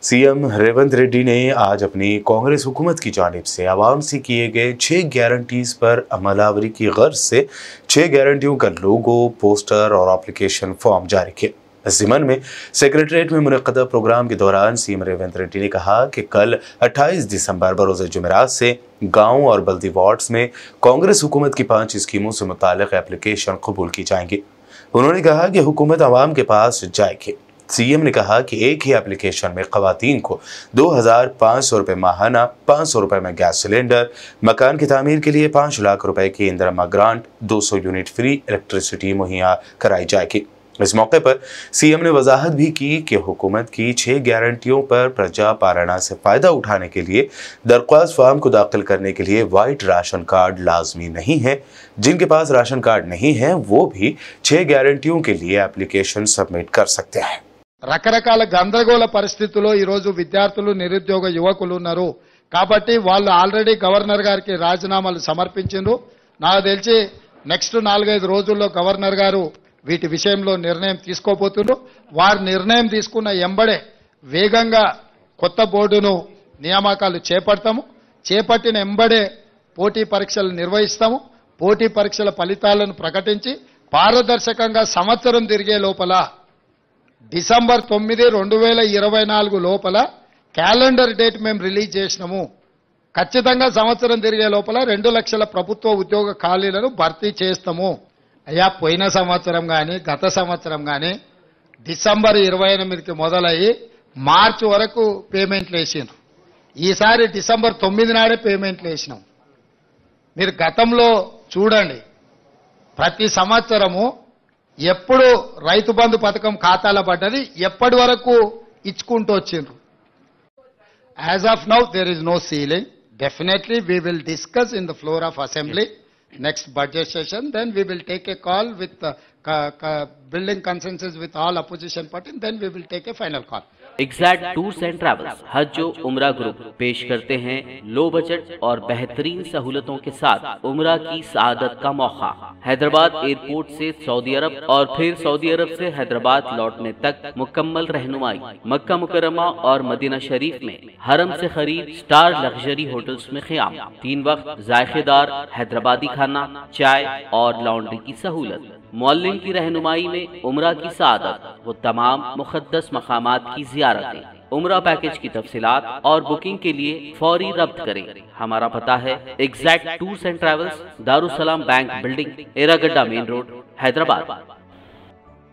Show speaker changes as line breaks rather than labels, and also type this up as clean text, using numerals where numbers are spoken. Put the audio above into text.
CM Revanth Reddy ने आज अपनी कांग्रेस हुकूमत की जानिब से आवाम से किए गए 6 गारंटीज पर अमलावरी की गर्ज से 6 गारंटियों का लोगो, पोस्टर और एप्लीकेशन फॉर्म जारी किया। इस ज़िमन में सेक्रेटरीट में मुनक़दा प्रोग्राम के दौरान सीएम रेवंत रेड्डी ने कहा कि कल 28 दिसंबर बरोज़ जुमेरात से गाँव और बल्दी वार्ड्स में कांग्रेस हुकूमत की 5 स्कीमों से मुताल्लिक़ एप्लीकेशन कबूल की जाएंगी। उन्होंने कहा कि हुकूमत आवाम के पास जाएगी। सीएम ने कहा कि एक ही एप्लीकेशन में ख़वातीन को 2500 रुपये माहाना, 500 रुपये में गैस सिलेंडर, मकान की तामीर के लिए 5 लाख रुपए की Indira grant, 200 unit free electricity मुहैया कराई जाएगी। इस मौके पर सीएम ने वजाहत भी की कि हुकूमत की 6 गारंटियों पर प्रजा पाराना से फ़ायदा उठाने के लिए दरख्वास्त फार्म को दाखिल करने के लिए वाइट राशन कार्ड लाजमी नहीं है। जिनके पास राशन कार्ड नहीं है वो भी 6 गारंटियों के लिए एप्लीकेशन सबमिट कर सकते हैं।
రకరకాల గందరగోళ పరిస్థితుల్లో ఈ రోజు విద్యార్థులు, నిరుద్యోగ యువకులు ఉన్నారు కాబట్టి వాళ్ళు ఆల్రెడీ గవర్నర్ గారికి రాజీనామాలు సమర్పించారు। నాకు తెలిసి నెక్స్ట్ 4-5 రోజుల్లో గవర్నర్ గారు వీటి విషయంలో నిర్ణయం తీసుకోబోతున్నారు। వారు నిర్ణయం తీసుకున్న ఎంబడే వేగంగా కొత్త బోర్డును నియామకాలు చేపడతాము। చేపట్టిన ఎంబడే పోటీ పరీక్షలు నిర్వహిస్తాము। పోటీ పరీక్షల ఫలితాలను ప్రకటించి పారదర్శకంగా సంవత్సరం తిరిగే లోపల డిసెంబర్ 9, 2024 లోపల క్యాలెండర్ డేట్ మేము రిలీజ్ చేసినాము। ఖచ్చితంగా సంవత్సరం తిరిగే లోపల 2 లక్షల ప్రభుత్వ ఉద్యోగ ఖాళీలను భర్తీ చేస్తాము। అయ్యా పోయిన సంవత్సరం కానీ గత సంవత్సరం కానీ డిసెంబర్ 28కి మొదలయ్యి మార్చి వరకు పేమెంట్లు వేసిండ్రు। ఈసారి డిసెంబర్ 9 నాడే పేమెంట్లు వేసినాం। మీరు గతంలో చూడండి, ప్రతి సంవత్సరము ఎప్పుడు రైతు బంధు పథకం ఖాతాలో పడ్డది, ఎప్పటి వరకు ఇచ్చుకుంటూ వచ్చిండ్రు। As of now there is no ceiling. Definitely we will discuss in the floor of assembly next budget session, then we will take a call with building consensus with all opposition parties, then we will take a final call.
Exact tours and travels हज व उम्रा group पेश करते हैं low budget और बेहतरीन सहूलतों के साथ उम्रा की सआदत का मौका। हैदराबाद एयरपोर्ट से सऊदी अरब और फिर सऊदी अरब से हैदराबाद लौटने तक मुकम्मल रहनुमाई। मक्का मुकर्रमा और मदीना शरीफ में हरम से खरीद स्टार लग्जरी होटल्स में क़याम। 3 वक्त जायकेदार हैदराबादी खाना, चाय और लॉन्ड्री की सहूलत। मौल्लिम की रहनुमाई में उम्रा की सआदत व तमाम मुक़द्दस मकामात की ज़ियारतें। उम्रा पैकेज की तफसीलात और बुकिंग के लिए फौरी रब्त करें। हमारा पता है exact tours and travels, Darussalam bank building, Erragadda main road, Hyderabad.